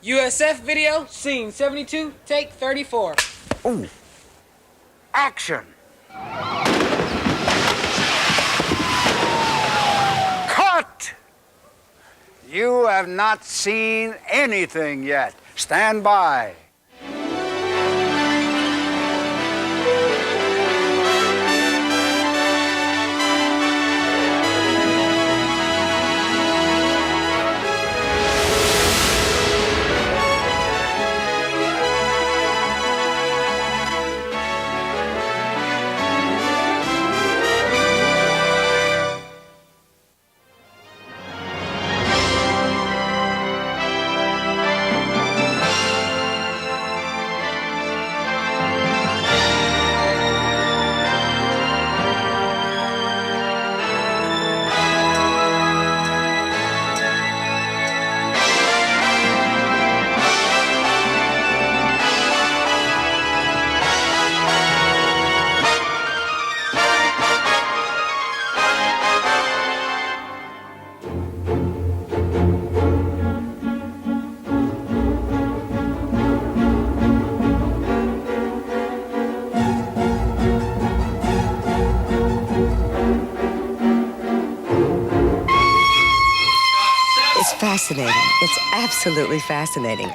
USF video, scene 72, take 34. Ooh. Action. Cut! You have not seen anything yet. Stand by. It's fascinating. It's absolutely fascinating.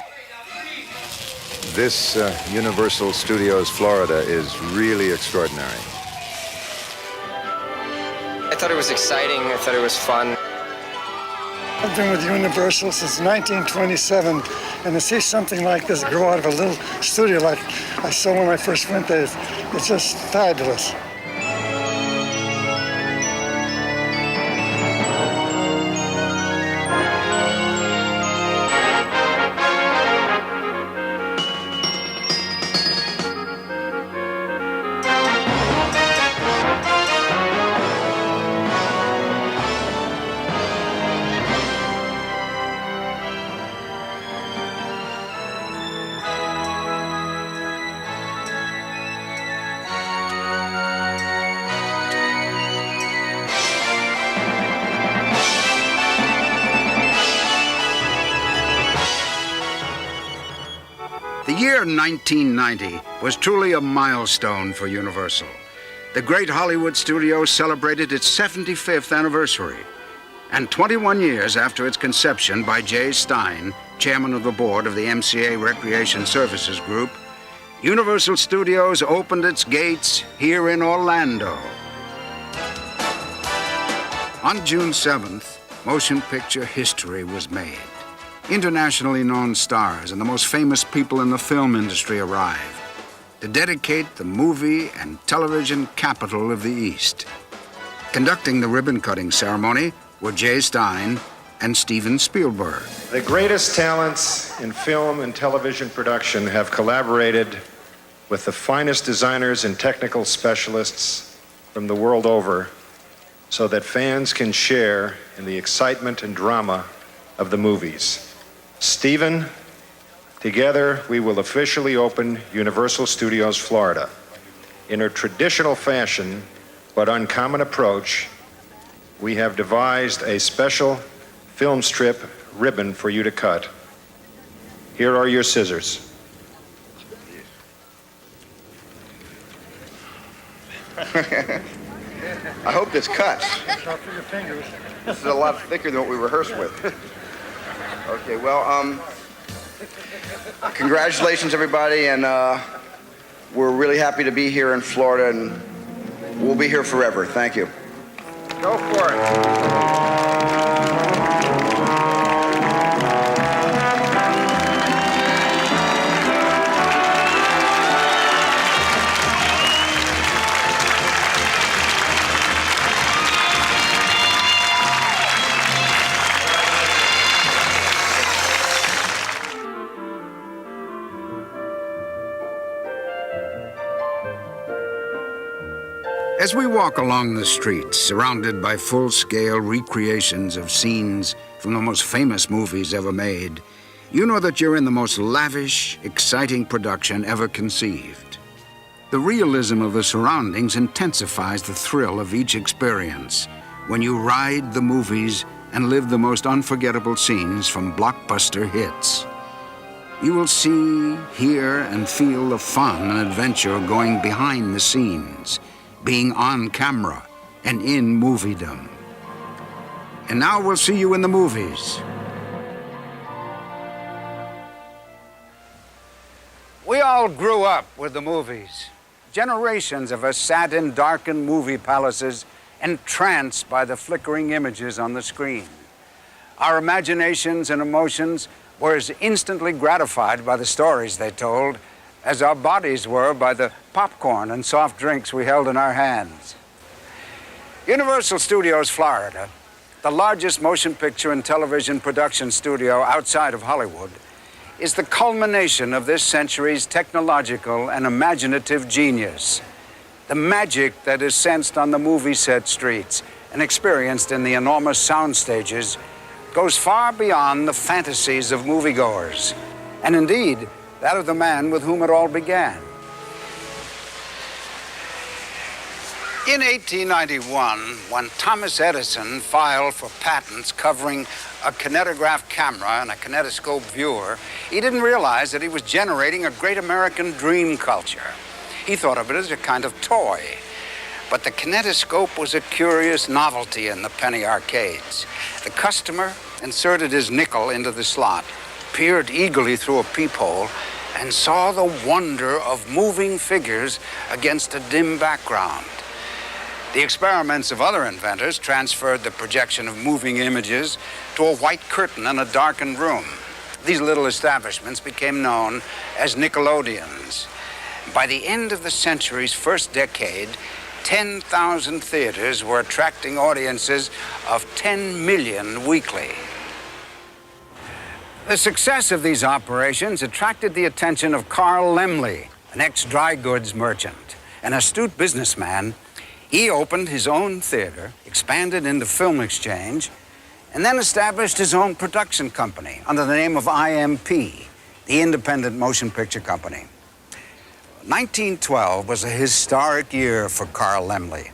This Universal Studios Florida is really extraordinary. I thought it was exciting. I thought it was fun. I've been with Universal since 1927, and to see something like this grow out of a little studio like I saw when I first went there, it's just fabulous. The year 1990 was truly a milestone for Universal. The great Hollywood studio celebrated its 75th anniversary. And 21 years after its conception by Jay Stein, chairman of the board of the MCA Recreation Services Group, Universal Studios opened its gates here in Orlando. On June 7th, motion picture history was made. Internationally known stars and the most famous people in the film industry arrived to dedicate the movie and television capital of the East. Conducting the ribbon-cutting ceremony were Jay Stein and Steven Spielberg. The greatest talents in film and television production have collaborated with the finest designers and technical specialists from the world over so that fans can share in the excitement and drama of the movies. Steven, together we will officially open Universal Studios Florida. In a traditional fashion, but uncommon approach, we have devised a special film strip ribbon for you to cut. Here are your scissors. I hope this cuts. For your fingers. This is a lot thicker than what we rehearsed with. Okay, well, congratulations, everybody, and we're really happy to be here in Florida, and we'll be here forever. Thank you. Go for it. As we walk along the streets, surrounded by full-scale recreations of scenes from the most famous movies ever made, you know that you're in the most lavish, exciting production ever conceived. The realism of the surroundings intensifies the thrill of each experience when you ride the movies and live the most unforgettable scenes from blockbuster hits. You will see, hear, and feel the fun and adventure going behind the scenes, being on camera and in moviedom. And now we'll see you in the movies. We all grew up with the movies. Generations of us sat in darkened movie palaces, entranced by the flickering images on the screen. Our imaginations and emotions were as instantly gratified by the stories they told as our bodies were by the popcorn and soft drinks we held in our hands. Universal Studios Florida, the largest motion picture and television production studio outside of Hollywood, is the culmination of this century's technological and imaginative genius. The magic that is sensed on the movie set streets and experienced in the enormous sound stages goes far beyond the fantasies of moviegoers, and indeed, that of the man with whom it all began. In 1891, when Thomas Edison filed for patents covering a kinetograph camera and a kinetoscope viewer, he didn't realize that he was generating a great American dream culture. He thought of it as a kind of toy. But the kinetoscope was a curious novelty in the penny arcades. The customer inserted his nickel into the slot, peered eagerly through a peephole, and saw the wonder of moving figures against a dim background. The experiments of other inventors transferred the projection of moving images to a white curtain in a darkened room. These little establishments became known as Nickelodeons. By the end of the century's first decade, 10,000 theaters were attracting audiences of 10 million weekly. The success of these operations attracted the attention of Carl Laemmle, an ex-dry goods merchant, an astute businessman. He opened his own theater, expanded into film exchange, and then established his own production company under the name of IMP, the Independent Motion Picture Company. 1912 was a historic year for Carl Laemmle.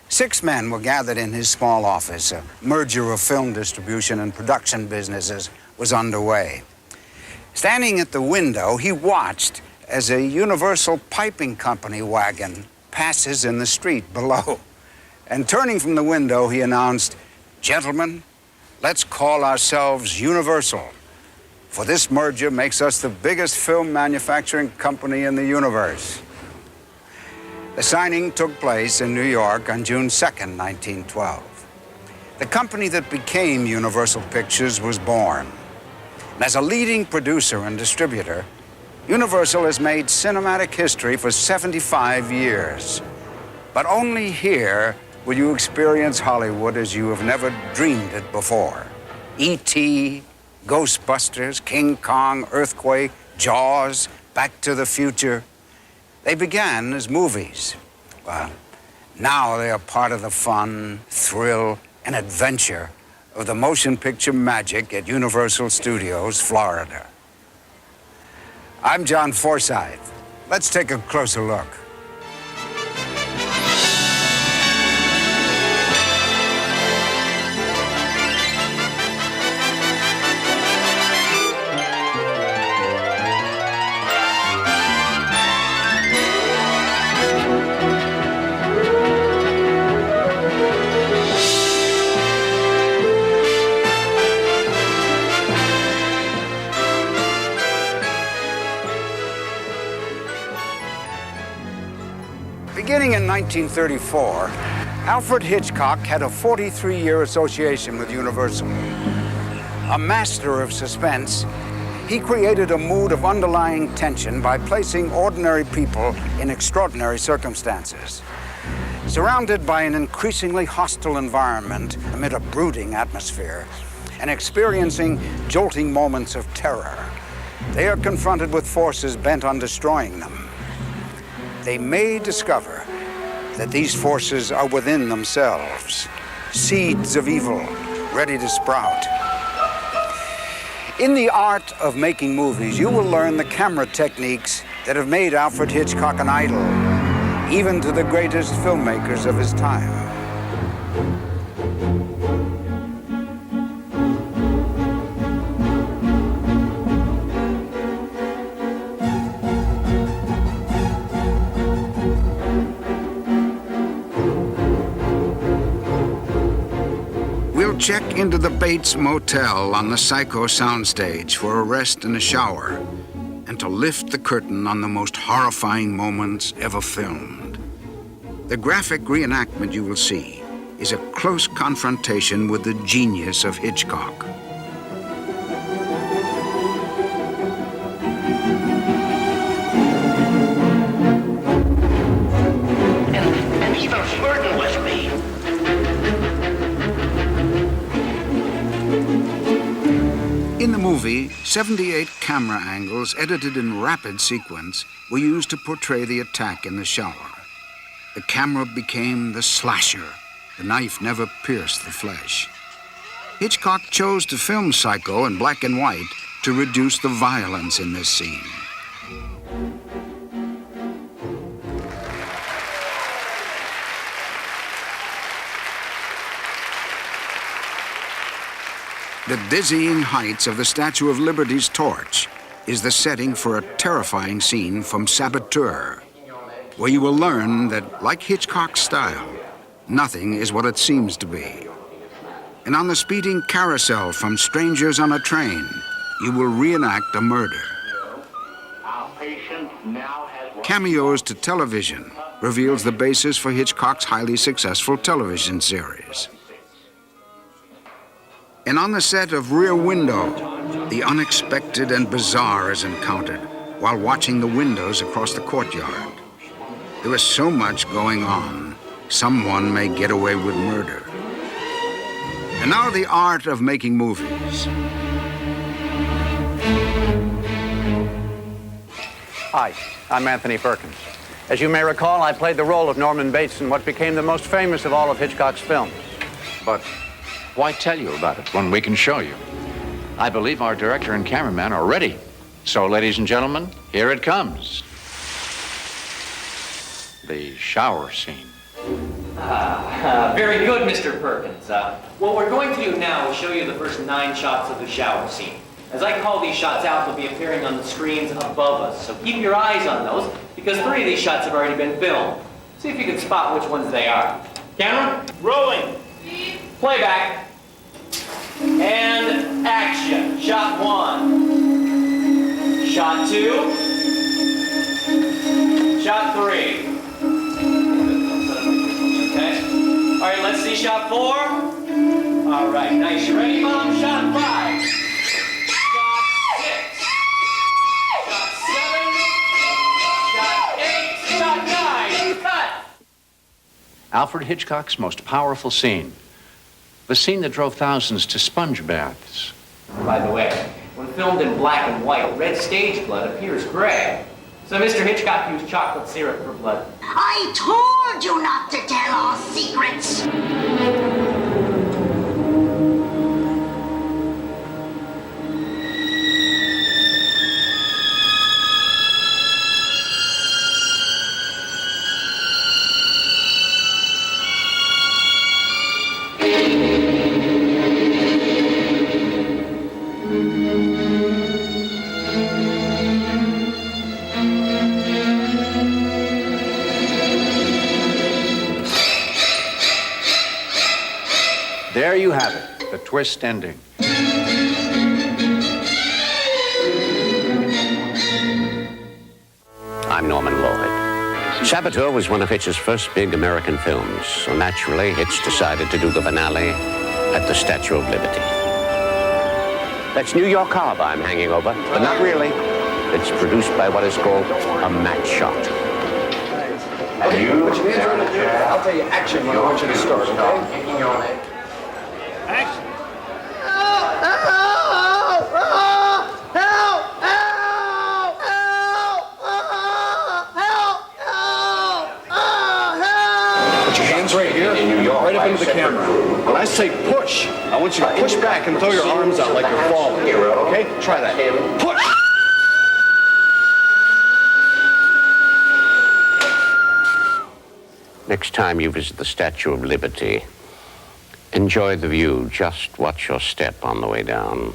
6 men were gathered in his small office. A merger of film distribution and production businesses was underway. Standing at the window, he watched as a Universal Piping Company wagon passes in the street below. And turning from the window, he announced, "Gentlemen, let's call ourselves Universal, for this merger makes us the biggest film manufacturing company in the universe." The signing took place in New York on June 2nd, 1912. The company that became Universal Pictures was born. And as a leading producer and distributor, Universal has made cinematic history for 75 years. But only here will you experience Hollywood as you have never dreamed it before. E.T., Ghostbusters, King Kong, Earthquake, Jaws, Back to the Future. They began as movies. Well, now they are part of the fun, thrill, and adventure of the motion picture magic at Universal Studios, Florida. I'm John Forsyth. Let's take a closer look. Beginning in 1934, Alfred Hitchcock had a 43-year association with Universal. A master of suspense, he created a mood of underlying tension by placing ordinary people in extraordinary circumstances. Surrounded by an increasingly hostile environment amid a brooding atmosphere and experiencing jolting moments of terror, they are confronted with forces bent on destroying them. They may discover that these forces are within themselves, seeds of evil ready to sprout. In the art of making movies, you will learn the camera techniques that have made Alfred Hitchcock an idol, even to the greatest filmmakers of his time. We'll check into the Bates Motel on the Psycho soundstage for a rest and a shower, and to lift the curtain on the most horrifying moments ever filmed. The graphic reenactment you will see is a close confrontation with the genius of Hitchcock. And even flirting with me. In the movie, 78 camera angles edited in rapid sequence were used to portray the attack in the shower. The camera became the slasher. The knife never pierced the flesh. Hitchcock chose to film Psycho in black and white to reduce the violence in this scene. The dizzying heights of the Statue of Liberty's torch is the setting for a terrifying scene from Saboteur, where you will learn that, like Hitchcock's style, nothing is what it seems to be. And on the speeding carousel from Strangers on a Train, you will reenact a murder. Cameos to Television reveals the basis for Hitchcock's highly successful television series. And on the set of Rear Window, the unexpected and bizarre is encountered while watching the windows across the courtyard. There is so much going on, someone may get away with murder. And now the art of making movies. Hi, I'm Anthony Perkins. As you may recall, I played the role of Norman Bates in what became the most famous of all of Hitchcock's films. But why tell you about it when we can show you? I believe our director and cameraman are ready. So, ladies and gentlemen, here it comes. The shower scene. Very good, Mr. Perkins. What we're going to do now is show you the first 9 shots of the shower scene. As I call these shots out, they'll be appearing on the screens above us. So keep your eyes on those, because 3 of these shots have already been filmed. See if you can spot which ones they are. Camera, rolling. Playback. And action. Shot 1. Shot 2. Shot 3. Okay. All right, let's see shot 4. All right, nice. You ready, Mom? Shot 5. Shot 6. Shot 7. Shot 8. Shot 9. Cut. Alfred Hitchcock's most powerful scene. The scene that drove thousands to sponge baths. By the way, when filmed in black and white, red stage blood appears gray. So Mr. Hitchcock used chocolate syrup for blood. I told you not to tell our secrets. There you have it, the twist ending. I'm Norman Lloyd. Saboteur was one of Hitch's first big American films, so naturally, Hitch decided to do the finale at the Statue of Liberty. That's New York Harbor I'm hanging over, but not really. It's produced by what is called a match shot. Okay, put your hands right there. I'll tell you action when I want you to start, okay? Action. Put your hands right here, right up into the camera. When I say push, I want you to push back and throw your arms out like you're falling. Okay? Try that. Push! Next time you visit the Statue of Liberty, enjoy the view. Just watch your step on the way down.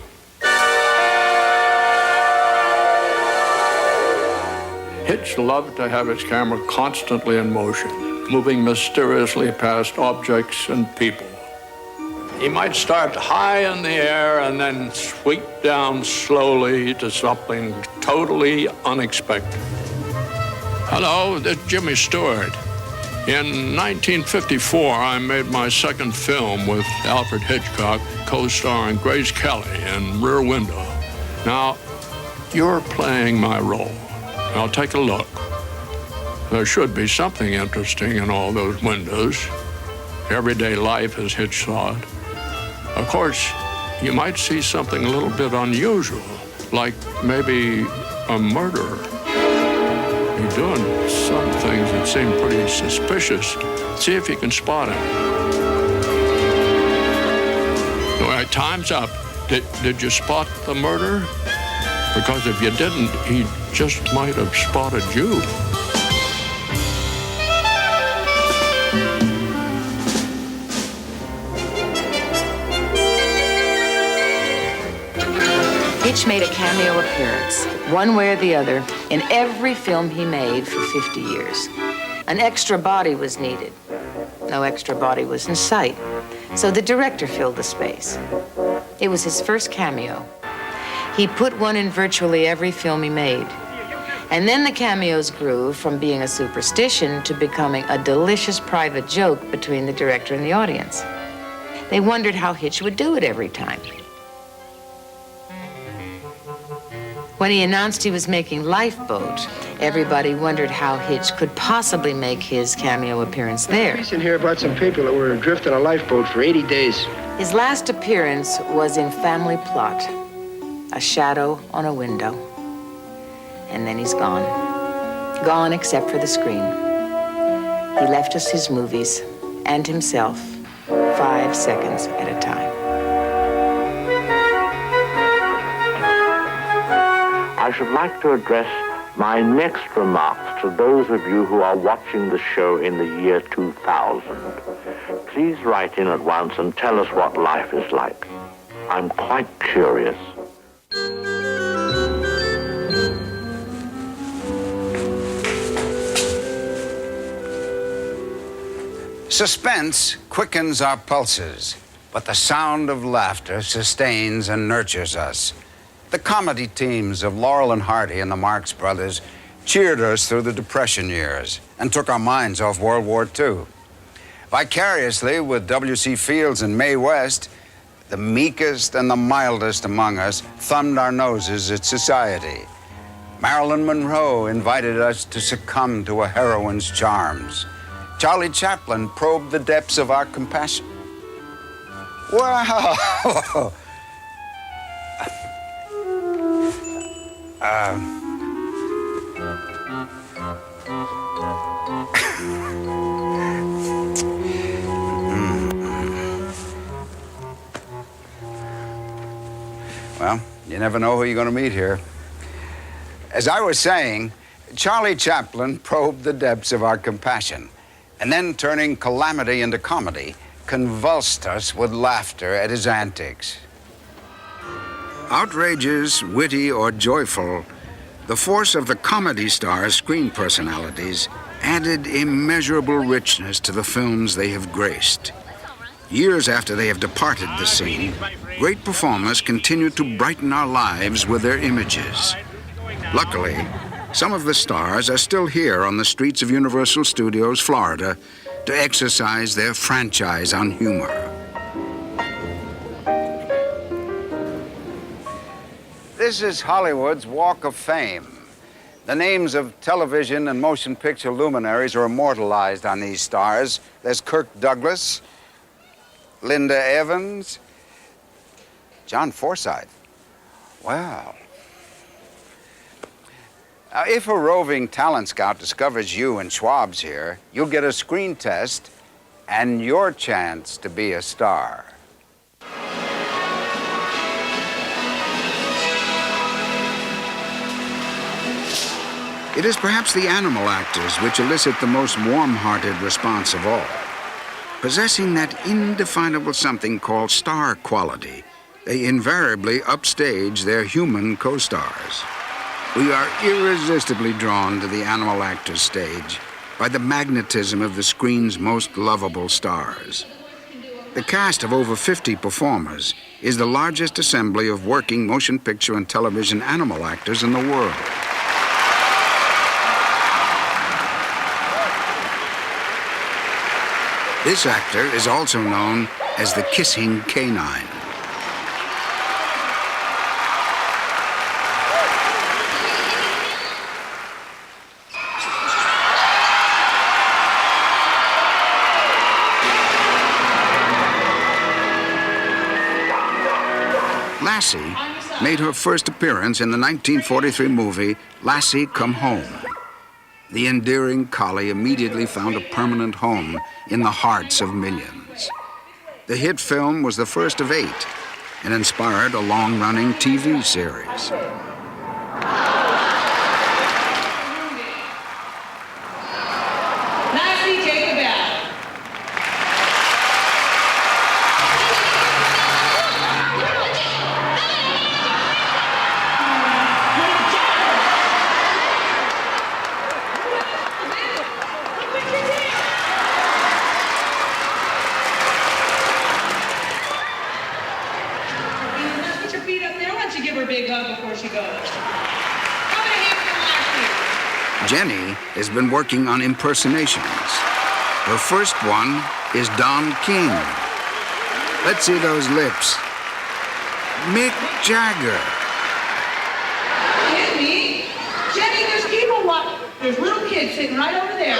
Hitch loved to have his camera constantly in motion, moving mysteriously past objects and people. He might start high in the air and then sweep down slowly to something totally unexpected. Hello, this is Jimmy Stewart. In 1954, I made my second film with Alfred Hitchcock, co-starring Grace Kelly in Rear Window. Now, you're playing my role. Now take a look. There should be something interesting in all those windows. Everyday life as Hitch saw it. Of course, you might see something a little bit unusual, like maybe a murderer. You're doing some things that seem pretty suspicious. See if you can spot him. All right, time's up. Did you spot the murderer? Because if you didn't, he just might have spotted you. Hitch made a cameo appearance, one way or the other, in every film he made for 50 years. An extra body was needed. No extra body was in sight, so the director filled the space. It was his first cameo. He put one in virtually every film he made. And then the cameos grew from being a superstition to becoming a delicious private joke between the director and the audience. They wondered how Hitch would do it every time. When he announced he was making Lifeboat, everybody wondered how Hitch could possibly make his cameo appearance there. Piece in here about some people that were adrift on a lifeboat for 80 days. His last appearance was in Family Plot, a shadow on a window. And then he's gone. Gone except for the screen. He left us his movies and himself 5 seconds at a time. I should like to address my next remarks to those of you who are watching the show in the year 2000. Please write in at once and tell us what life is like. I'm quite curious. Suspense quickens our pulses, but the sound of laughter sustains and nurtures us. The comedy teams of Laurel and Hardy and the Marx Brothers cheered us through the Depression years and took our minds off World War II. Vicariously with W.C. Fields and Mae West, the meekest and the mildest among us thumbed our noses at society. Marilyn Monroe invited us to succumb to a heroine's charms. Charlie Chaplin probed the depths of our compassion. Wow! Well, you never know who you're going to meet here. As I was saying, Charlie Chaplin probed the depths of our compassion, and then turning calamity into comedy, convulsed us with laughter at his antics. Outrageous, witty, or joyful, the force of the comedy star's screen personalities added immeasurable richness to the films they have graced. Years after they have departed the scene, great performers continue to brighten our lives with their images. Luckily, some of the stars are still here on the streets of Universal Studios, Florida, to exercise their franchise on humor. This is Hollywood's Walk of Fame. The names of television and motion picture luminaries are immortalized on these stars. There's Kirk Douglas, Linda Evans, John Forsythe. Wow. Now, if a roving talent scout discovers you and Schwab's here, you'll get a screen test and your chance to be a star. It is perhaps the animal actors which elicit the most warm-hearted response of all. Possessing that indefinable something called star quality, they invariably upstage their human co-stars. We are irresistibly drawn to the animal actor's stage by the magnetism of the screen's most lovable stars. The cast of over 50 performers is the largest assembly of working motion picture and television animal actors in the world. This actor is also known as the kissing canine. Lassie made her first appearance in the 1943 movie Lassie Come Home. The endearing collie immediately found a permanent home in the hearts of millions. The hit film was the first of 8 and inspired a long-running TV series. Lassie, take the bath. Give her a big hug before she goes. How many hands for Lassie? Jenny has been working on impersonations. Her first one is Don King. Let's see those lips. Mick Jagger. Hit me. Jenny, there's people watching. There's little kids sitting right over there.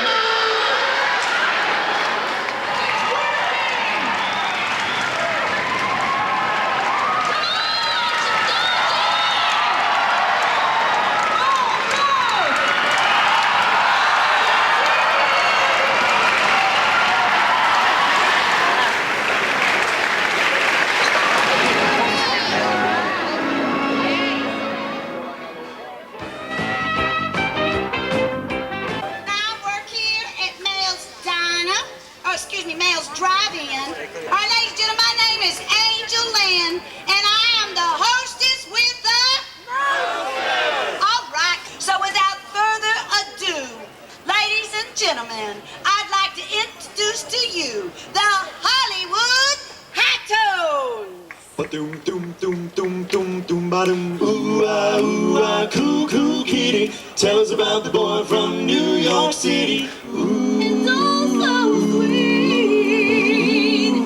Gentlemen, I'd like to introduce to you the Hollywood Hattones. Ba-doom, doom, doom, doom, doom, doom, ba-doom. Ooh, ah, cool, cool kitty. Tell us about the boy from New York City. Ooh. It's all so sweet,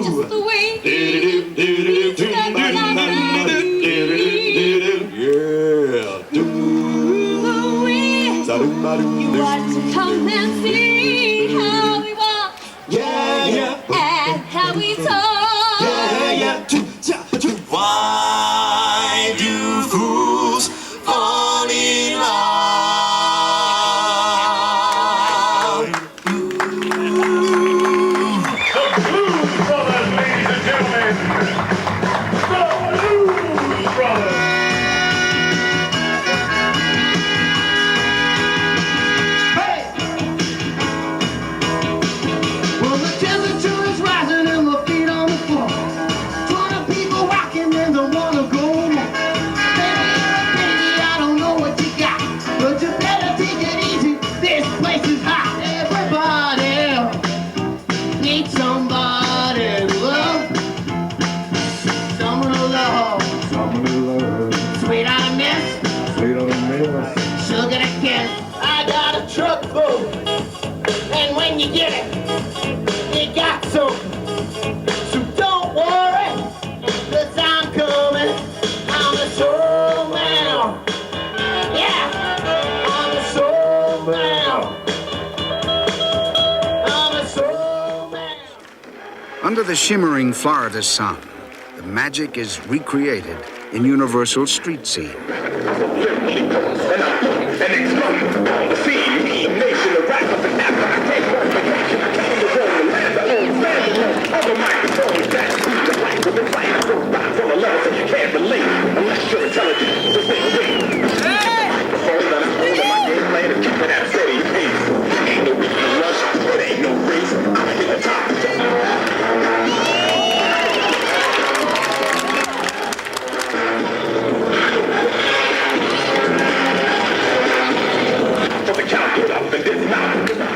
just the way he you want to come and see how we walk, and how we talk. Why do fools fall in love? The Blues Brothers, ladies and gentlemen. The Blues Brothers. And when you get it, you got some. So don't worry, 'cause I'm coming. I'm the soul man. Yeah, I'm the soul man. I'm the soul man. Under the shimmering Florida sun, the magic is recreated in Universal street scene.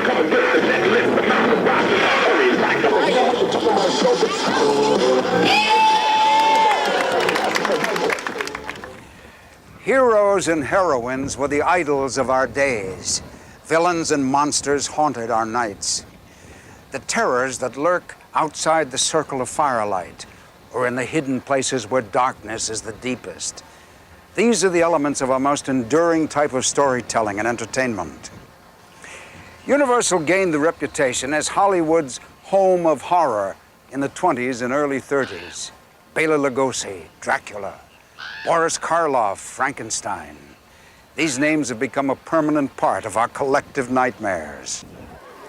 Coming with the necklace, the mountain rock, hurry like a Heroes and heroines were the idols of our days. Villains and monsters haunted our nights. The terrors that lurk outside the circle of firelight or in the hidden places where darkness is the deepest. These are the elements of our most enduring type of storytelling and entertainment. Universal gained the reputation as Hollywood's home of horror in the 20s and early 30s. Bela Lugosi, Dracula, Boris Karloff, Frankenstein. These names have become a permanent part of our collective nightmares.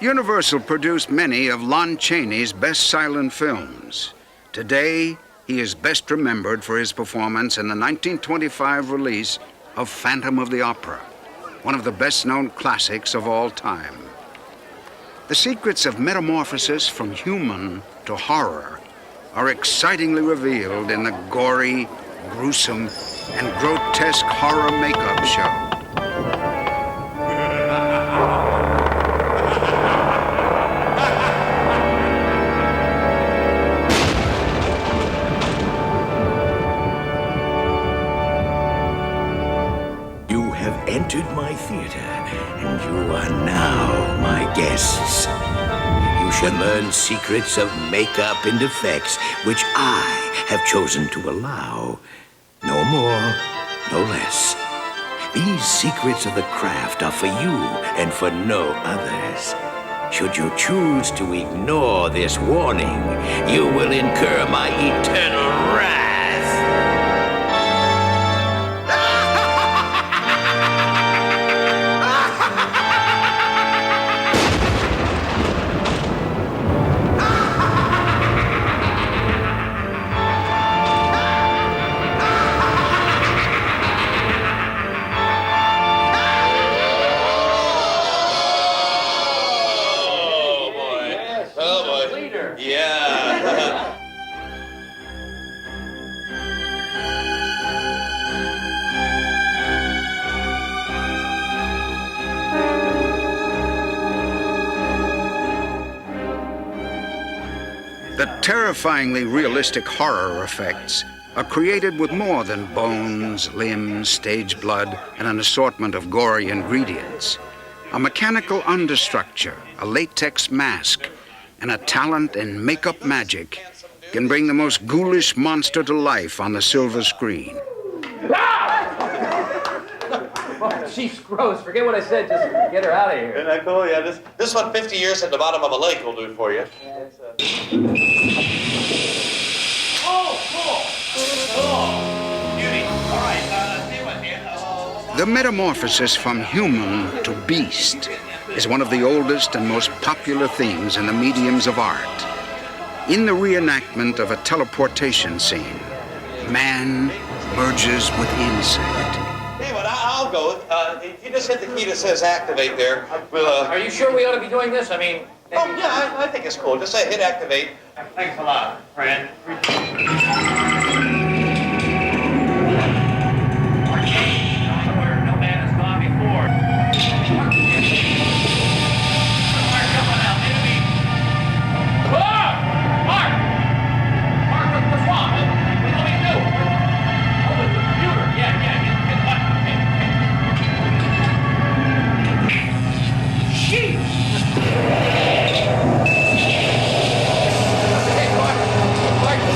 Universal produced many of Lon Chaney's best silent films. Today, he is best remembered for his performance in the 1925 release of Phantom of the Opera, one of the best-known classics of all time. The secrets of metamorphosis from human to horror are excitingly revealed in the gory, gruesome, and grotesque horror makeup show. You have entered my theater, and you are now my guests. You shall learn secrets of makeup and effects, which I have chosen to allow. No more, no less. These secrets of the craft are for you and for no others. Should you choose to ignore this warning, you will incur my eternal wrath. The terrifyingly realistic horror effects are created with more than bones, limbs, stage blood, and an assortment of gory ingredients. A mechanical understructure, a latex mask, and a talent in makeup magic can bring the most ghoulish monster to life on the silver screen. Oh, she's gross. Forget what I said. Just get her out of here. Isn't that cool? Yeah, this one 50 years at the bottom of a lake will do for you. Oh, cool. Beauty. All right, see what, Dan? The metamorphosis from human to beast is one of the oldest and most popular themes in the mediums of art. In the reenactment of a teleportation scene, man merges with insect. Hey, well, I'll go. If you just hit the key that says activate there, we'll... Are you sure we ought to be doing this? I mean... Oh, yeah, I think it's cool. Just say hit activate. Thanks a lot, Fred. No man has gone before. Mark, come on out. Enemy. Mark! Mark, what's wrong? What do you want me to do? Oh, the computer. Yeah. Hit button. Hey, Mark.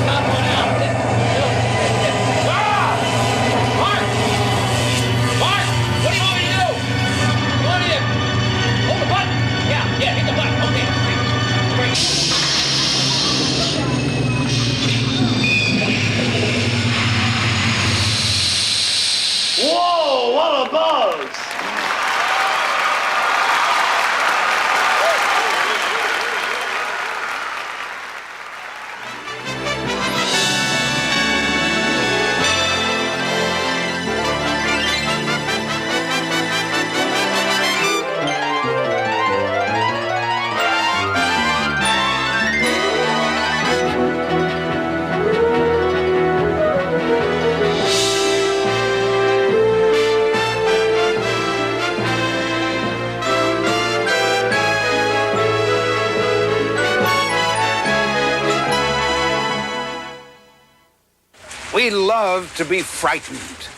We love to be frightened.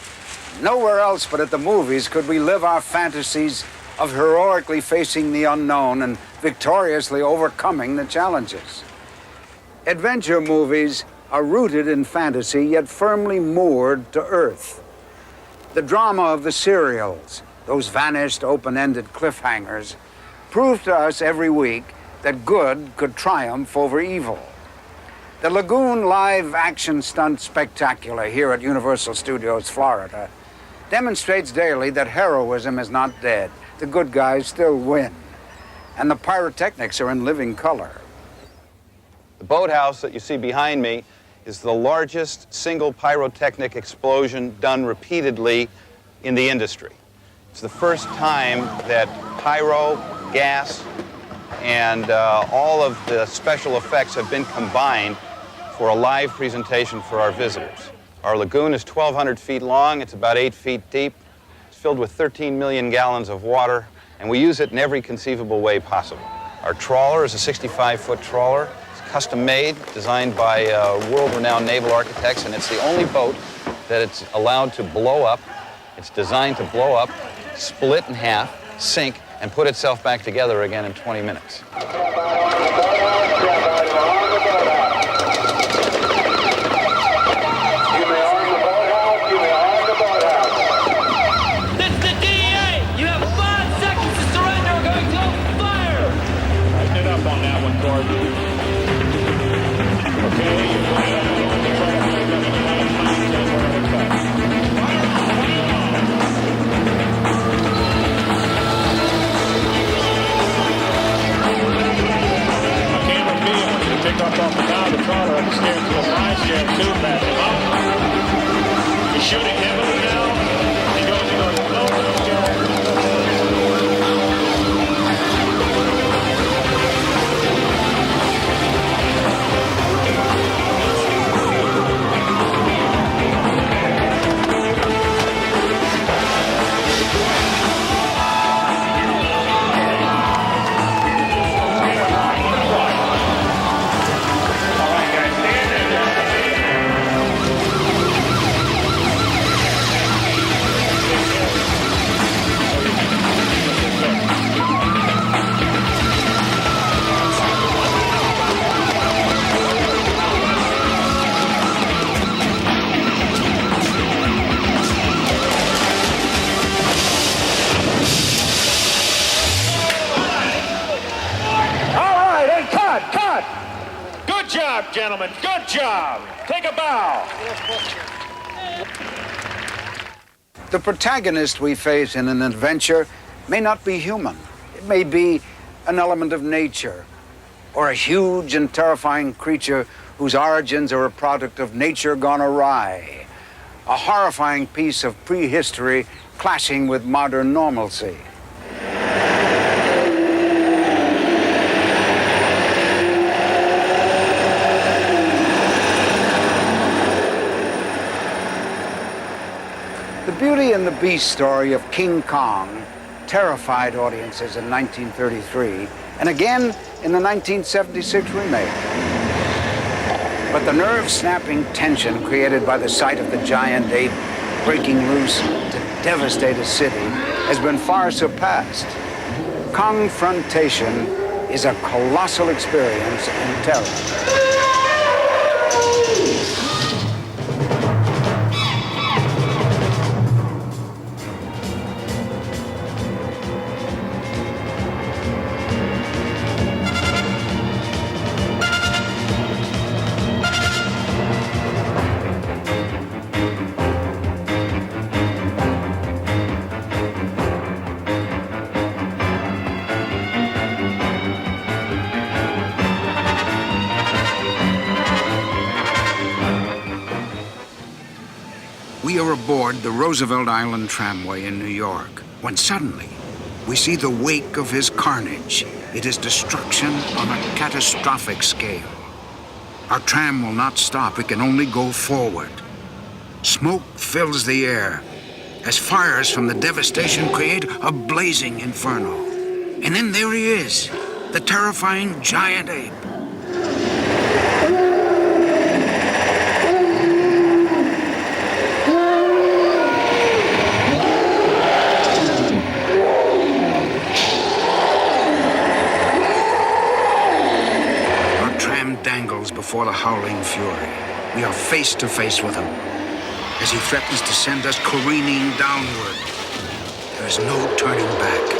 Nowhere else but at the movies could we live our fantasies of heroically facing the unknown and victoriously overcoming the challenges. Adventure movies are rooted in fantasy, yet firmly moored to earth. The drama of the serials, those vanished open-ended cliffhangers, prove to us every week that good could triumph over evil. The Lagoon live-action stunt spectacular here at Universal Studios, Florida, demonstrates daily that heroism is not dead. The good guys still win, and the pyrotechnics are in living color. The boathouse that you see behind me is the largest single pyrotechnic explosion done repeatedly in the industry. It's the first time that pyro, gas, and all of the special effects have been combined for a live presentation for our visitors. Our lagoon is 1,200 feet long, it's about 8 feet deep, it's filled with 13 million gallons of water, and we use it in every conceivable way possible. Our trawler is a 65-foot trawler. It's custom-made, designed by world-renowned naval architects, and it's the only boat that it's allowed to blow up. It's designed to blow up, split in half, sink, and put itself back together again in 20 minutes. Up off the bow of the trawler and steer to a side steer tube back him up. He's shooting heavily now. He goes into a slow gentlemen, good job. Take a bow. The protagonist we face in an adventure may not be human. It may be an element of nature, or a huge and terrifying creature whose origins are a product of nature gone awry. A horrifying piece of prehistory clashing with modern normalcy. The Beauty and the Beast story of King Kong terrified audiences in 1933 and again in the 1976 remake. But the nerve-snapping tension created by the sight of the giant ape breaking loose to devastate a city has been far surpassed. Confrontation is a colossal experience in terror. We are aboard the Roosevelt Island tramway in New York, when suddenly we see the wake of his carnage. It is destruction on a catastrophic scale. Our tram will not stop, it can only go forward. Smoke fills the air as fires from the devastation create a blazing inferno. And then there he is, the terrifying giant ape. we are face to face with him as he threatens to send us careening downward. There is no turning back.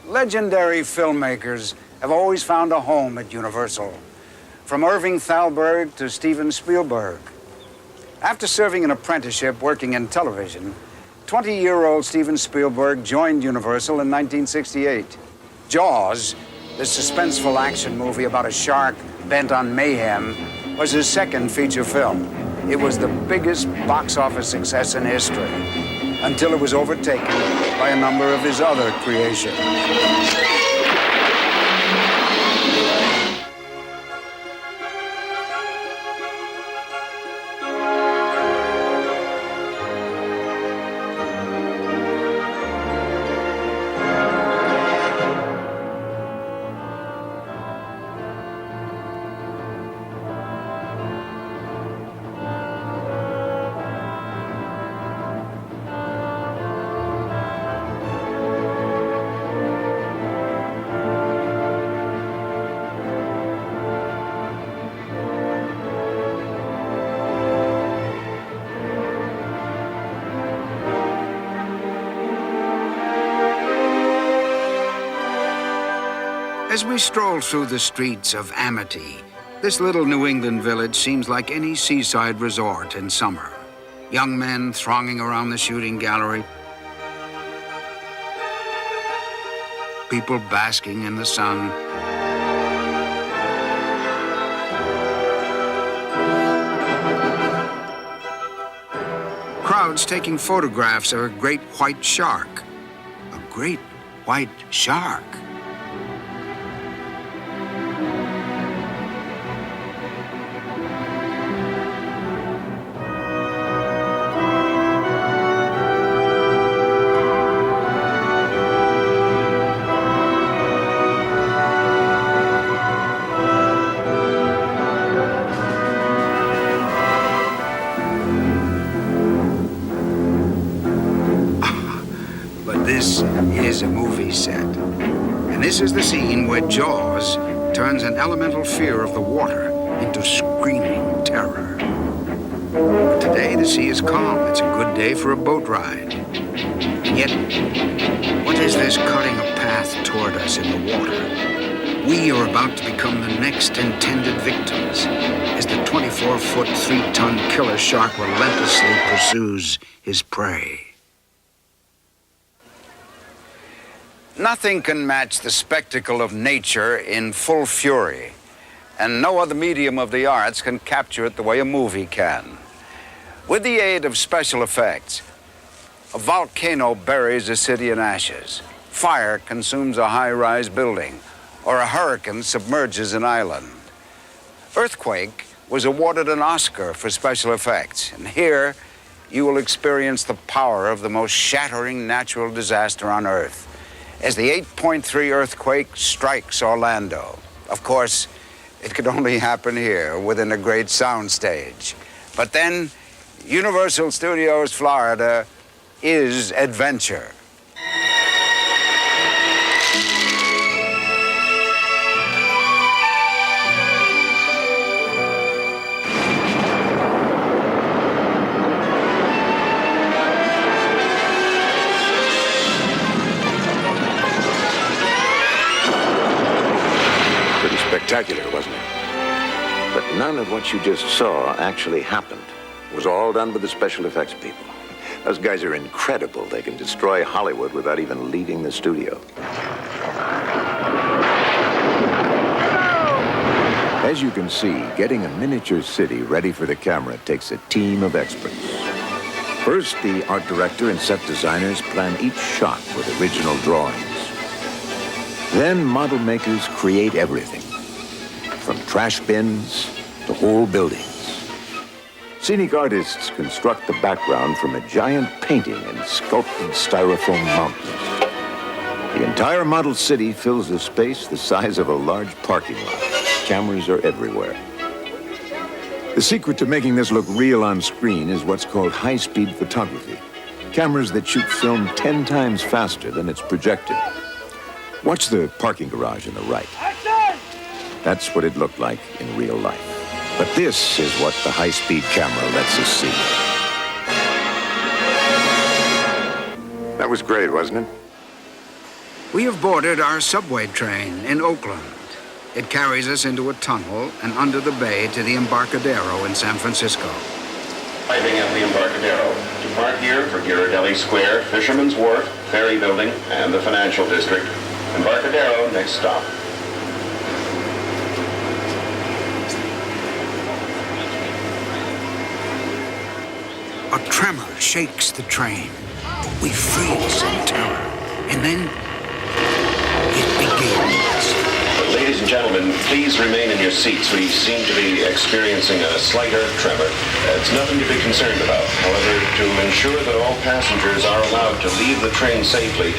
Legendary filmmakers have always found a home at Universal, from Irving Thalberg to Steven Spielberg. After serving an apprenticeship working in television, 20-year-old Steven Spielberg joined Universal in 1968. Jaws, the suspenseful action movie about a shark bent on mayhem, was his second feature film. It was the biggest box office success in history, until it was overtaken by a number of his other creations. As we stroll through the streets of Amity, this little New England village seems like any seaside resort in summer. Young men thronging around the shooting gallery, people basking in the sun. Crowds taking photographs of a great white shark. A great white shark. This is a movie set. And this is the scene where Jaws turns an elemental fear of the water into screaming terror. But today the sea is calm. It's a good day for a boat ride. And yet, what is this cutting a path toward us in the water? We are about to become the next intended victims as the 24-foot, 3-ton killer shark relentlessly pursues his prey. Nothing can match the spectacle of nature in full fury, and no other medium of the arts can capture it the way a movie can. With the aid of special effects, a volcano buries a city in ashes, fire consumes a high-rise building, or a hurricane submerges an island. Earthquake was awarded an Oscar for special effects, and here you will experience the power of the most shattering natural disaster on Earth as the 8.3 earthquake strikes Orlando. Of course, it could only happen here within a great soundstage. But then, Universal Studios Florida is adventure. Spectacular, wasn't it? But none of what you just saw actually happened. It was all done by the special effects people. Those guys are incredible. They can destroy Hollywood without even leaving the studio. As you can see, getting a miniature city ready for the camera takes a team of experts. First, the art director and set designers plan each shot with original drawings. Then model makers create everything, from trash bins to whole buildings. Scenic artists construct the background from a giant painting in sculpted styrofoam mountains. The entire model city fills a space the size of a large parking lot. Cameras are everywhere. The secret to making this look real on screen is what's called high-speed photography. Cameras that shoot film 10 times faster than it's projected. Watch the parking garage on the right. That's what it looked like in real life. But this is what the high-speed camera lets us see. That was great, wasn't it? We have boarded our subway train in Oakland. It carries us into a tunnel and under the bay to the Embarcadero in San Francisco. Arriving at the Embarcadero. Depart here for Ghirardelli Square, Fisherman's Wharf, Ferry Building, and the Financial District. Embarcadero, next stop. A tremor shakes the train. We freeze in terror. And then it begins. Ladies and gentlemen, please remain in your seats. We seem to be experiencing a slight earth tremor. It's nothing to be concerned about. However, to ensure that all passengers are allowed to leave the train safely,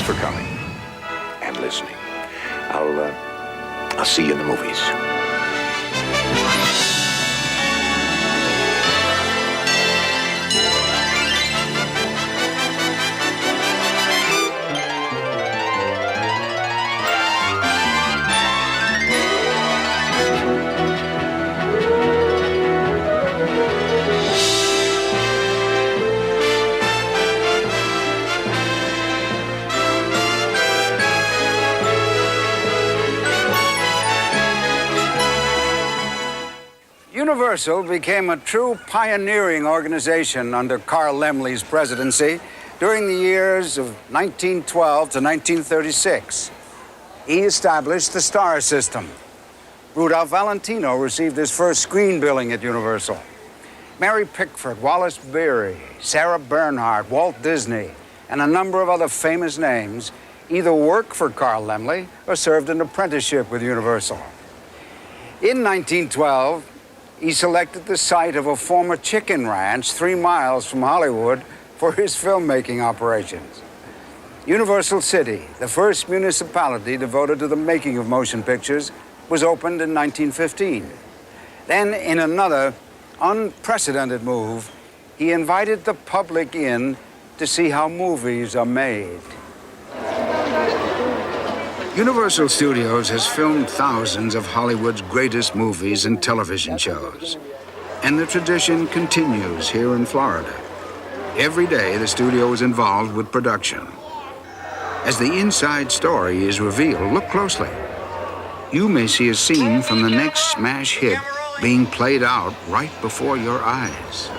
for coming and listening. I'll see you in the movies. Universal became a true pioneering organization under Carl Laemmle's presidency during the years of 1912 to 1936. He established the star system. Rudolph Valentino received his first screen billing at Universal. Mary Pickford, Wallace Beery, Sarah Bernhardt, Walt Disney, and a number of other famous names either worked for Carl Laemmle or served an apprenticeship with Universal. In 1912, he selected the site of a former chicken ranch 3 miles from Hollywood for his filmmaking operations. Universal City, the first municipality devoted to the making of motion pictures, was opened in 1915. Then, in another unprecedented move, he invited the public in to see how movies are made. Universal Studios has filmed thousands of Hollywood's greatest movies and television shows. And the tradition continues here in Florida. Every day, the studio is involved with production. As the inside story is revealed, look closely. You may see a scene from the next smash hit being played out right before your eyes.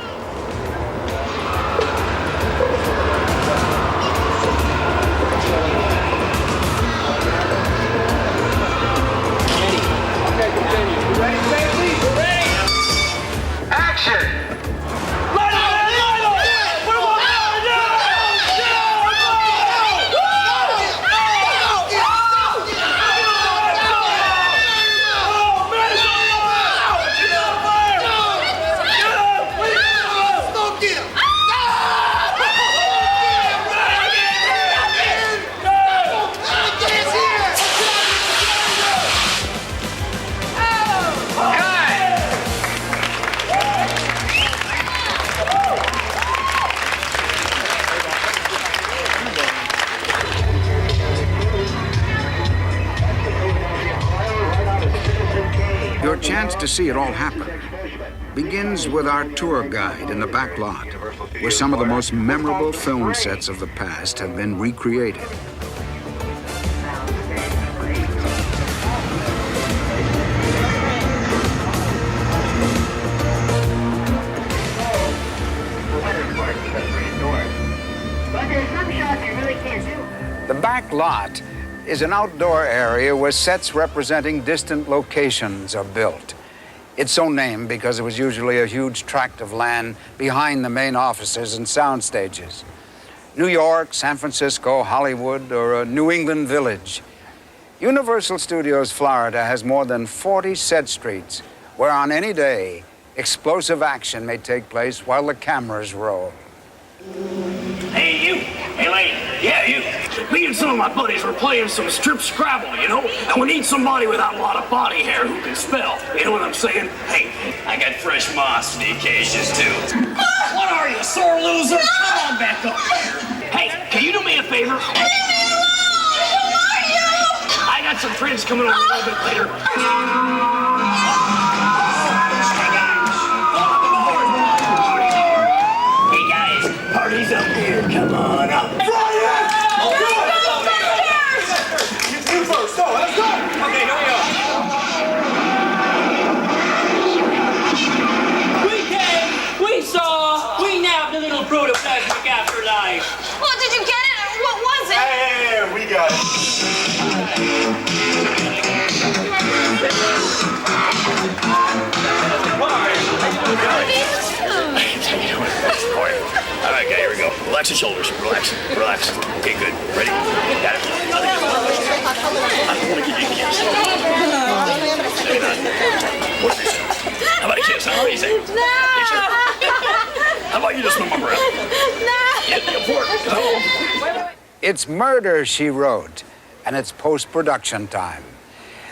chance to see it all happen begins with our tour guide in the back lot, where some of the most memorable film sets of the past have been recreated. The back lot is an outdoor area where sets representing distant locations are built. It's so named because it was usually a huge tract of land behind the main offices and sound stages. New York, San Francisco, Hollywood, or a New England village. Universal Studios Florida has more than 40 set streets where on any day, explosive action may take place while the cameras roll. Hey, you! Hey, lady! Yeah, you! Me and some of my buddies were playing some strip Scrabble, you know? And we need somebody without a lot of body hair who can spell. You know what I'm saying? Hey, I got fresh moss for the occasions, too. What are you, sore loser? Come on back up here. Hey, can you do me a favor? I got some friends coming over a little bit later. Party's up here, come on up. Brian! You first, go, let's go! Okay, here we go. We came, we saw, we nabbed a little protoplasmic afterlife. Well, did you get it? What was it? Hey, we got it. All right, guy, here we go. Relax your shoulders. Relax. Relax. Okay, good. Ready? Got it. I want to give you a kiss. What is this? How about a kiss? How do you say? No! How about you just move around? No! Get for it. Come on. It's Murder, She Wrote, and it's post-production time.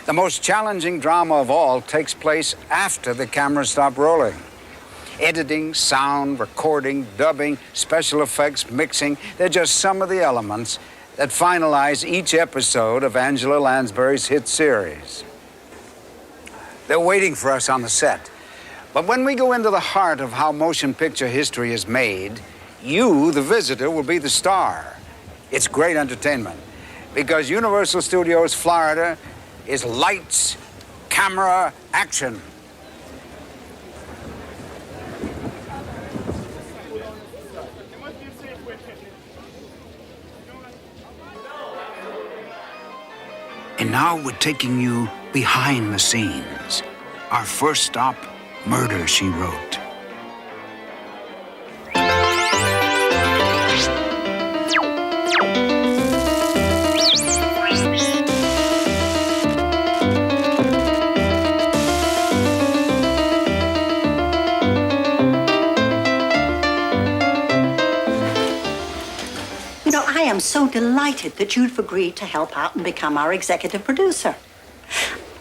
The most challenging drama of all takes place after the cameras stop rolling. Editing, sound, recording, dubbing, special effects, mixing, they're just some of the elements that finalize each episode of Angela Lansbury's hit series. They're waiting for us on the set. But when we go into the heart of how motion picture history is made, you, the visitor, will be the star. It's great entertainment because Universal Studios Florida is lights, camera, action. And now we're taking you behind the scenes. Our first stop, Murder, She Wrote. I am so delighted that you've agreed to help out and become our executive producer.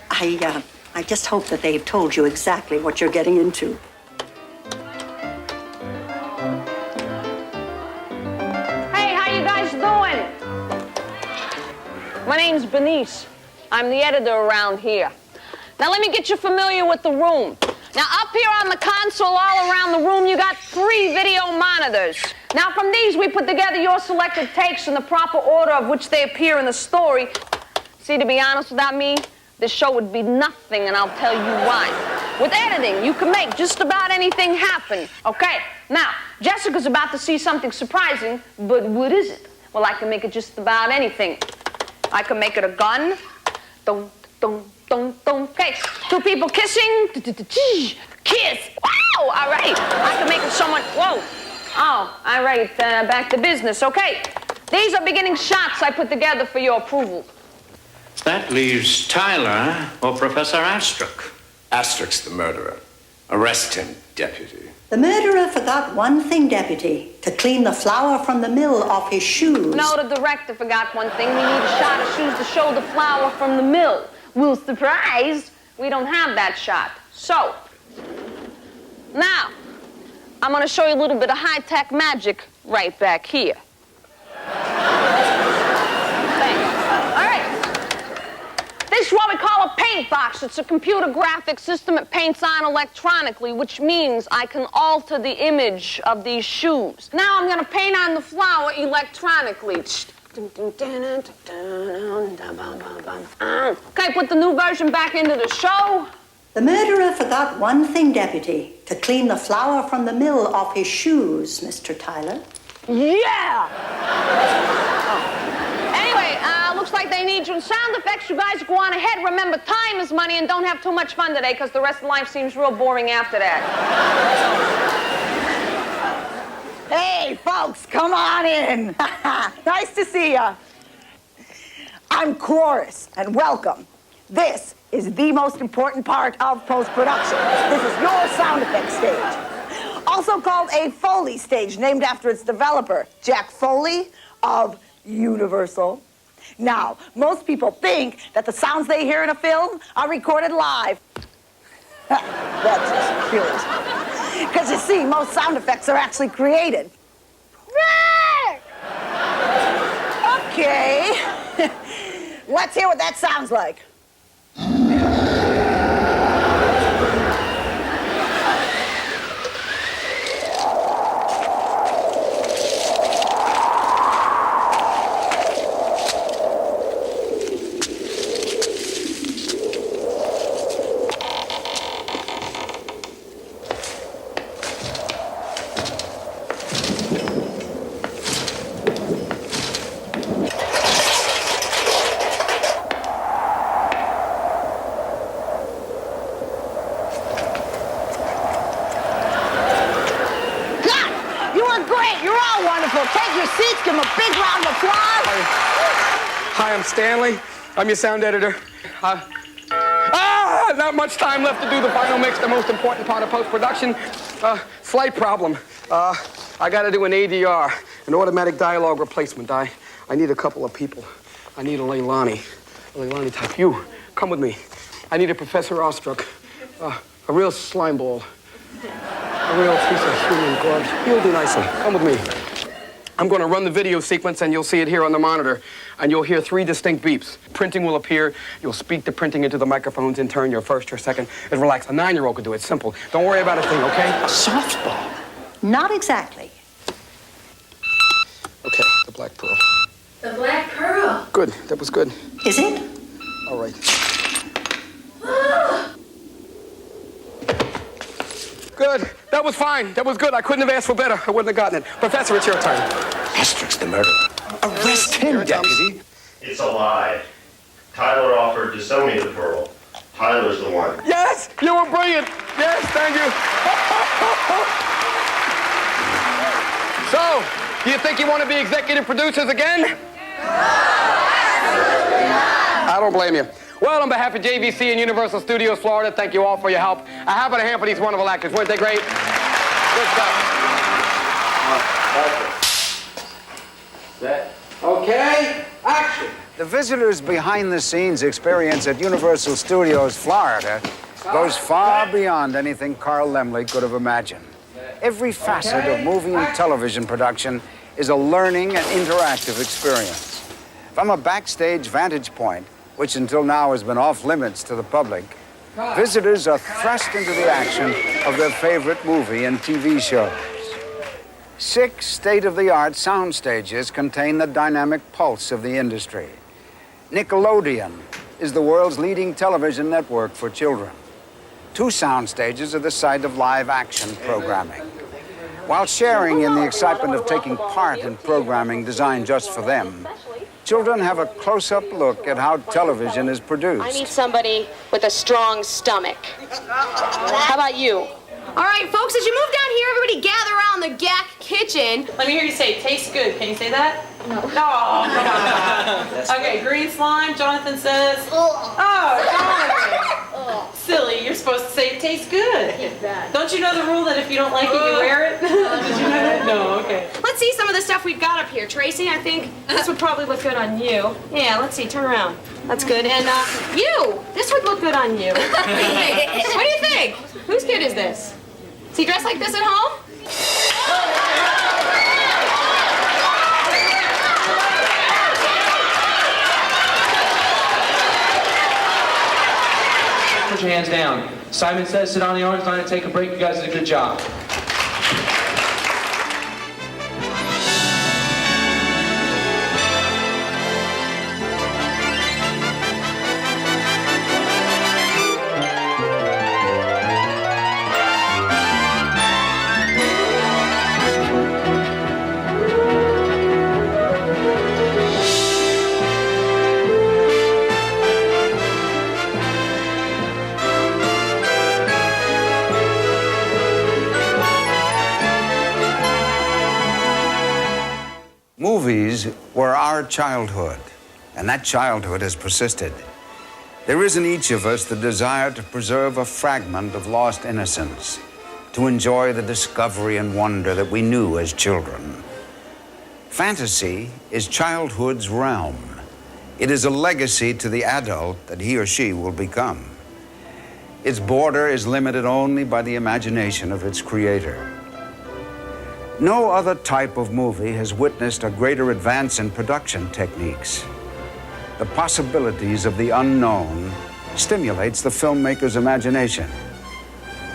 I just hope that they've told you exactly what you're getting into. Hey, how you guys doing? My name's Bernice. I'm the editor around here. Now let me get you familiar with the room. Now up here on the console all around the room, you got 3 video monitors. Now from these, we put together your selected takes in the proper order of which they appear in the story. See, to be honest, without me, this show would be nothing, and I'll tell you why. With editing, you can make just about anything happen. Okay, now, Jessica's about to see something surprising, but what is it? Well, I can make it just about anything. I can make it a gun. Dun, dun, dun, dun. Okay, 2 people kissing. Kiss. Wow, all right. I can make it someone, whoa. Oh, all right, back to business. Okay, these are beginning shots I put together for your approval. That leaves Tyler or Professor Astruc. Astruc's the murderer. Arrest him, deputy. The murderer forgot one thing, Deputy, to clean the flour from the mill off his shoes. No, the director forgot one thing. We need a shot of shoes to show the flour from the mill. Well, surprise, we don't have that shot. So, now, I'm gonna show you a little bit of high-tech magic right back here. Thanks. All right. This This is what we call a paint box. It's a computer graphic system that paints on electronically, which means I can alter the image of these shoes. Now I'm going to paint on the flower electronically. Okay, put the new version back into the show. The murderer forgot one thing, Deputy, to clean the flour from the mill off his shoes, Mr. Tyler. Yeah! Anyway, looks like they need you in sound effects. You guys go on ahead. Remember, time is money, and don't have too much fun today, because the rest of life seems real boring after that. Hey, folks, come on in. Nice to see ya. I'm Chorus, and welcome. This is the most important part of post-production. This is your sound effects stage. Also called a Foley stage, named after its developer, Jack Foley of Universal. Now, most people think that the sounds they hear in a film are recorded live. That's just curious. Because you see, most sound effects are actually created. Okay. Let's hear what that sounds like. Hi, I'm Stanley. I'm your sound editor. Not much time left to do the final mix, the most important part of post-production. Slight problem. I got to do an ADR, an automatic dialogue replacement. I need a couple of people. I need a Leilani type. You, come with me. I need a Professor Awestruck, a real slime ball, a real piece of human garbage. You'll do nicely. Come with me. I'm going to run the video sequence, and you'll see it here on the monitor. And you'll hear 3 distinct beeps. Printing will appear. You'll speak the printing into the microphones in turn, your first, your second. And relax. A 9-year-old could do it. Simple. Don't worry about a thing, okay? A softball? Not exactly. Okay, the Black Pearl. The Black Pearl. Good. That was good. Is it? All right. Good. That was fine. That was good. I couldn't have asked for better. I wouldn't have gotten it. Professor, it's your turn. Asterix the murderer. Arrest him, deputy. It's a lie. Tyler offered to sell me the pearl. Tyler's the one. Yes! You were brilliant! Yes, thank you. So, do you think you want to be executive producers again? I don't blame you. Well, on behalf of JVC and Universal Studios Florida, thank you all for your help. How about a hand for these wonderful actors? Weren't they great? Good stuff. Okay, action. The visitors' behind-the-scenes experience at Universal Studios Florida goes far beyond anything Carl Laemmle could have imagined. Every facet of movie and television production is a learning and interactive experience. From a backstage vantage point, which until now has been off-limits to the public, visitors are thrust into the action of their favorite movie and TV shows. 6 state-of-the-art sound stages contain the dynamic pulse of the industry. Nickelodeon is the world's leading television network for children. 2 sound stages are the site of live-action programming. While sharing in the excitement of taking part in programming designed just for them, children have a close-up look at how television is produced. I need somebody with a strong stomach. How about you? All right, folks, as you move down here, everybody gather around the GAC kitchen. Let me hear you say, tastes good. Can you say that? No. No, come on. Okay, green slime, Jonathan says. Oh, Jonathan. Silly, you're supposed to say it tastes good. Don't you know the rule that if you don't like it, you wear it? Did you know that? No, okay. Let's see some of the stuff we've got up here. Tracy, I think this would probably look good on you. Yeah, let's see, turn around. That's good. And you, this would look good on you. What do you think? Whose kid is this? Is he dressed like this at home? put your hands down. Simon says sit on the orange line and take a break. You guys did a good job. Movies were our childhood, and that childhood has persisted. There is in each of us the desire to preserve a fragment of lost innocence, to enjoy the discovery and wonder that we knew as children. Fantasy is childhood's realm. It is a legacy to the adult that he or she will become. Its border is limited only by the imagination of its creator. No other type of movie has witnessed a greater advance in production techniques. The possibilities of the unknown stimulates the filmmaker's imagination.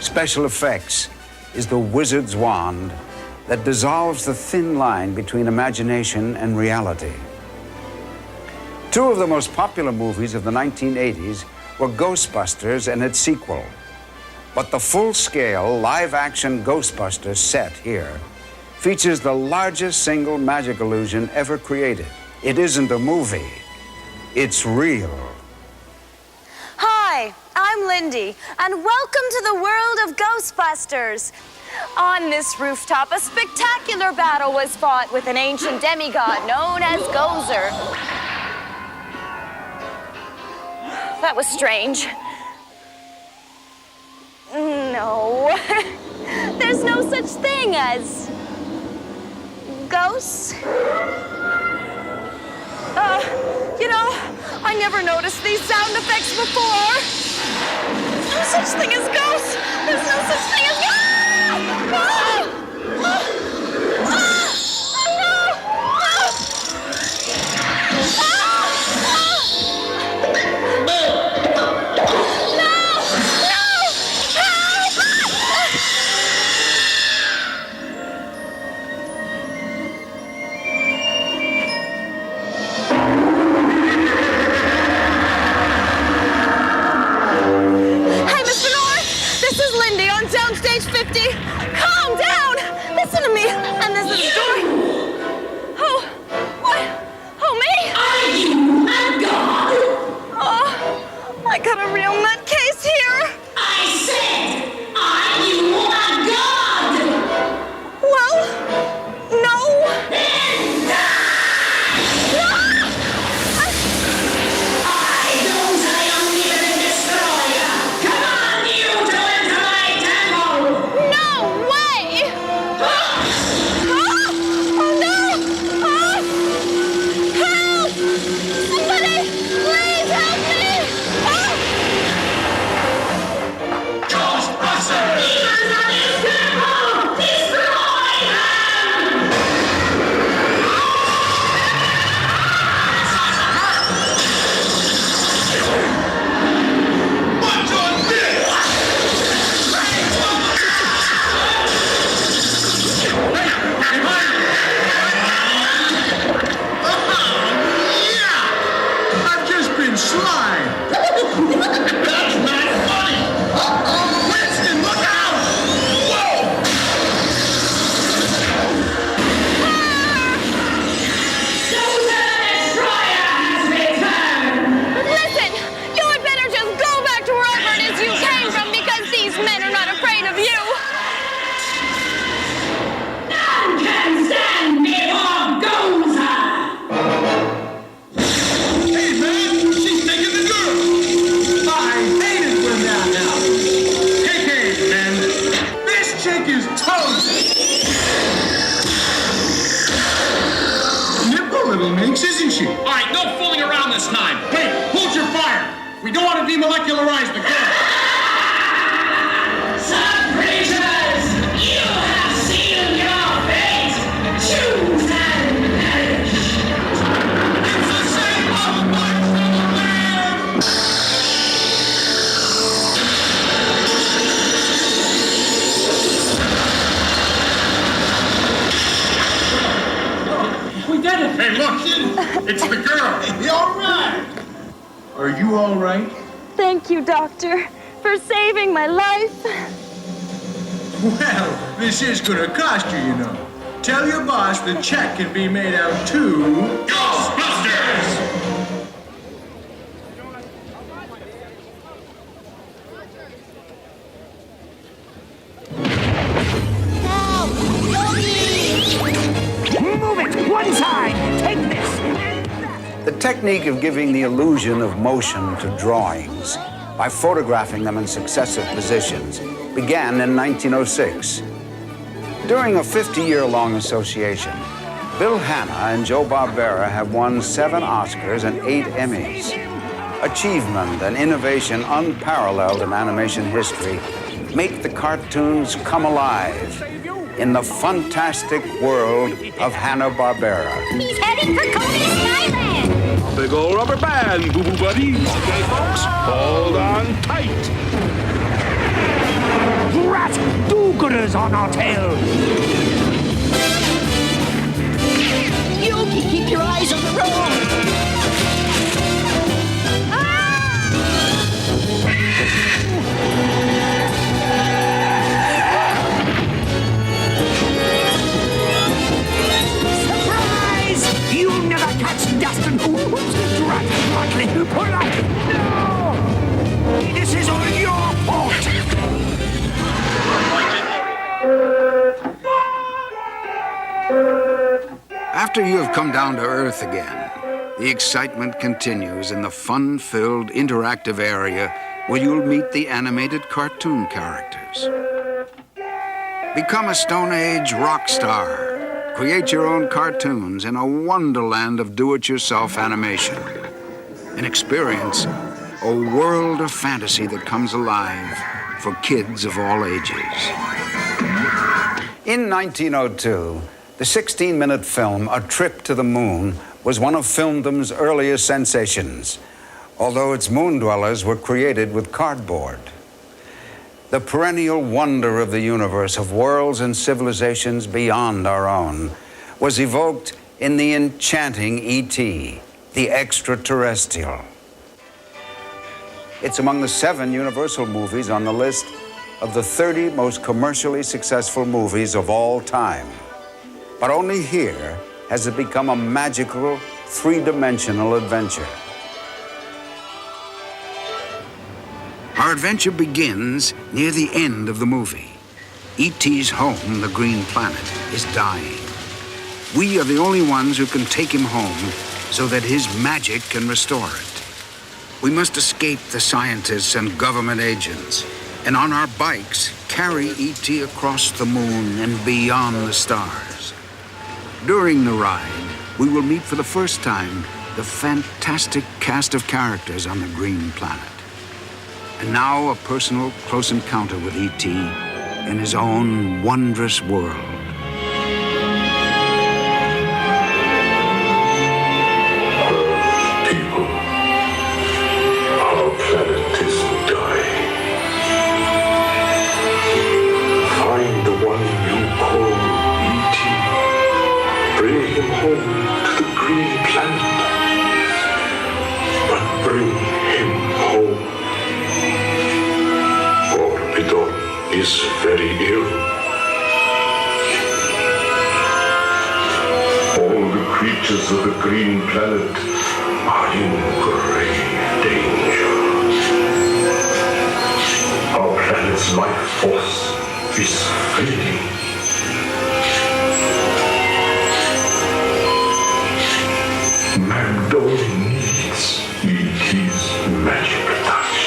Special effects is the wizard's wand that dissolves the thin line between imagination and reality. Two of the most popular movies of the 1980s were Ghostbusters and its sequel. But the full-scale, live-action Ghostbusters set here features the largest single magic illusion ever created. It isn't a movie, it's real. Hi, I'm Lindy, and welcome to the world of Ghostbusters. On this rooftop, a spectacular battle was fought with an ancient demigod known as Gozer. That was strange. No, there's no such thing as ghosts. You know, I never noticed these sound effects before. There's no such thing as ghosts. There's no such thing as ghosts. Downstage 50. Calm down. Listen to me. And this is the story. Oh, what? Oh, me? Are you a god? Oh, I got a real nutcase here. I said, are you a god? Well, no. Then die! I don't say omnipotent destroyer. Come on, you two into my temple! No way! Oh no! Help! Somebody, please help me! Ghostbusters! He is on his temple! Destroy him! What's on this? I've just been slimed. That's not funny. Winston, look out! Whoa! Listen, you had better just go back to wherever it is you came from because these men are not afraid of you. None can stand before Gozer. Hey, man, she's taking the girl. I hate it when that happens. Hey, man, this chick is toast. Nipple little minx, isn't she? All right, no fooling around this time. Wait, hold your fire. We don't want to demolecularize the girl. Some creatures, you have sealed your fate. Choose and perish. It's the same old bunch of right. Thank you, Doctor, for saving my life. Well, this is gonna cost you, you know. Tell your boss the check can be made out to Ghostbusters! Move it! One side! Take this! The technique of giving the illusion of motion to drawings by photographing them in successive positions began in 1906. During a 50-year-long association, Bill Hanna and Joe Barbera have won 7 Oscars and 8 Emmys. Achievement and innovation unparalleled in animation history make the cartoons come alive in the fantastic world of Hanna-Barbera. He's heading for Coney Skyland! Big old rubber band, boo-boo buddy. Okay, folks, hold on tight. Rat do-gooders on our tail! Yogi, keep your eyes on the road! Surprise! You'll never catch Dustin Hoops! Drat Motley, pull up! No! This is all your fault! After you have come down to Earth again, the excitement continues in the fun-filled interactive area where you'll meet the animated cartoon characters. Become a Stone Age rock star. Create your own cartoons in a wonderland of do-it-yourself animation. And experience a world of fantasy that comes alive for kids of all ages. In 1902, the 16-minute film, A Trip to the Moon, was one of filmdom's earliest sensations, although its moon dwellers were created with cardboard. The perennial wonder of the universe, of worlds and civilizations beyond our own, was evoked in the enchanting E.T., the extraterrestrial. It's among the 7 Universal movies on the list of the 30 most commercially successful movies of all time. But only here has it become a magical, 3-dimensional adventure. Our adventure begins near the end of the movie. E.T.'s home, the Green Planet, is dying. We are the only ones who can take him home so that his magic can restore it. We must escape the scientists and government agents, and on our bikes, carry E.T. across the moon and beyond the stars. During the ride, we will meet for the first time the fantastic cast of characters on the Green Planet. And now a personal close encounter with E.T. in his own wondrous world. People, our planet is dying. Find the one you call E.T. Bring him home to the Green Planet. But bring him home. Orbidon is very ill. All the creatures of the Green Planet are in grave danger. Our planet's life force is fading. Magnolia needs E.T.'s magic touch.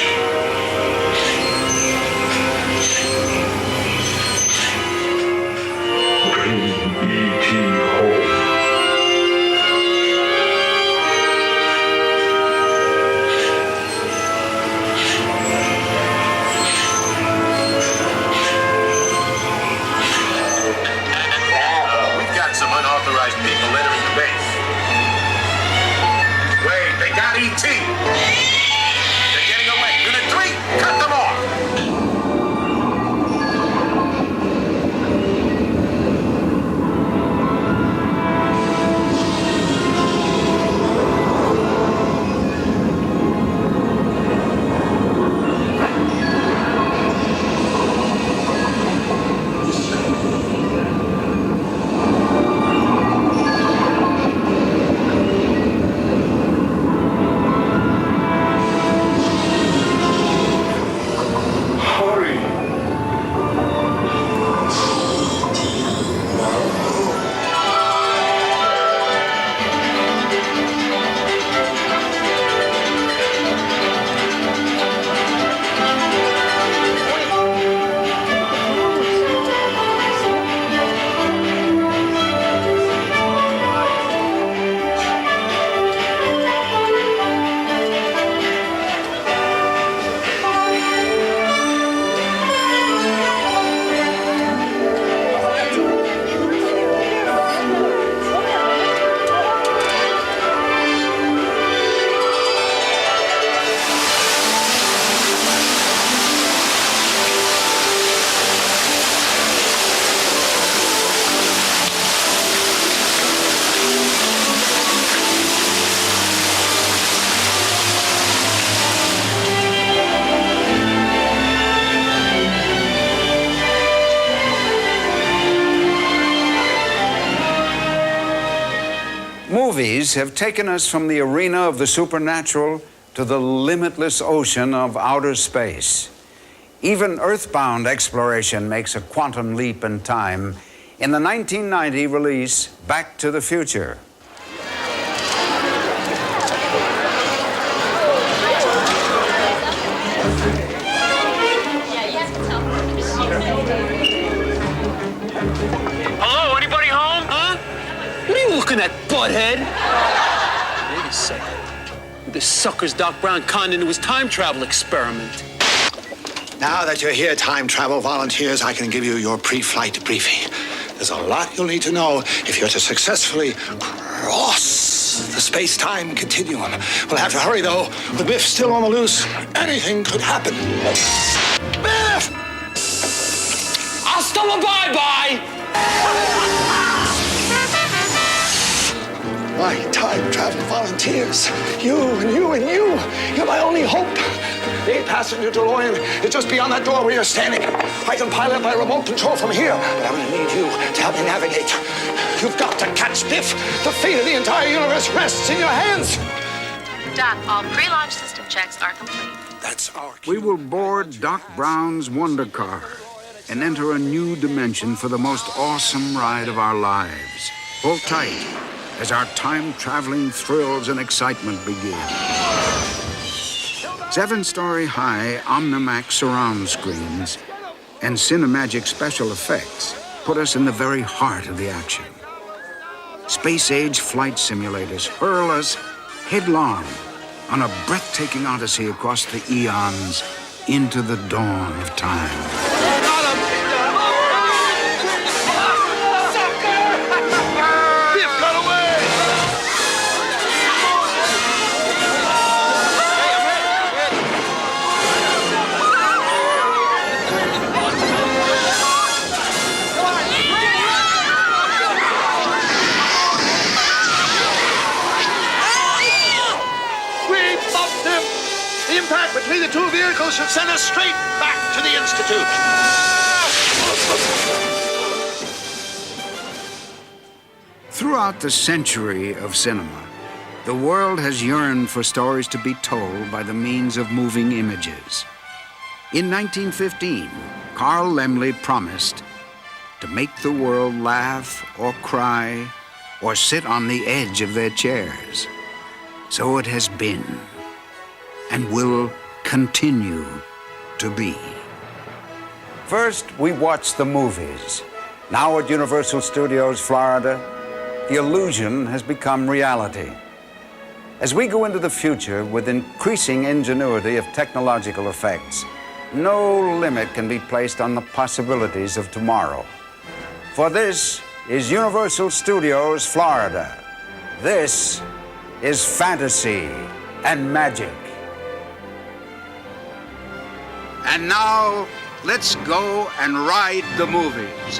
Bring E.T. home. movies have taken us from the arena of the supernatural to the limitless ocean of outer space. Even earthbound exploration makes a quantum leap in time in the 1990 release Back to the Future. Hello, anybody home? Huh? What are you looking at, butthead? Wait a second. This sucker's Doc Brown conned into his time travel experiment. Now that you're here, time travel volunteers, I can give you your pre-flight briefing. There's a lot you'll need to know if you're to successfully cross the space-time continuum. We'll have to hurry, though. With Biff still on the loose, anything could happen. Biff! Hasta la bye-bye! My time travel volunteers, you and you and you, you're my only hope. The 8-passenger DeLorean is just beyond that door where you're standing. I can pilot by remote control from here, but I'm gonna need you to help me navigate. You've got to catch Biff. The fate of the entire universe rests in your hands. Doc, all pre-launch system checks are complete. That's our We will board Doc Brown's Wonder Car and enter a new dimension for the most awesome ride of our lives. Hold tight as our time-traveling thrills and excitement begin. 7-story high Omnimax surround screens and Cinemagic special effects put us in the very heart of the action. Space-age flight simulators hurl us headlong on a breathtaking odyssey across the eons into the dawn of time. The impact between the two vehicles should send us straight back to the Institute. Throughout the century of cinema, the world has yearned for stories to be told by the means of moving images. In 1915, Carl Laemmle promised to make the world laugh or cry or sit on the edge of their chairs. So it has been and will continue to be. First, we watch the movies. Now at Universal Studios, Florida, the illusion has become reality. As we go into the future with increasing ingenuity of technological effects, no limit can be placed on the possibilities of tomorrow. For this is Universal Studios, Florida. This is fantasy and magic. And now, let's go and ride the movies.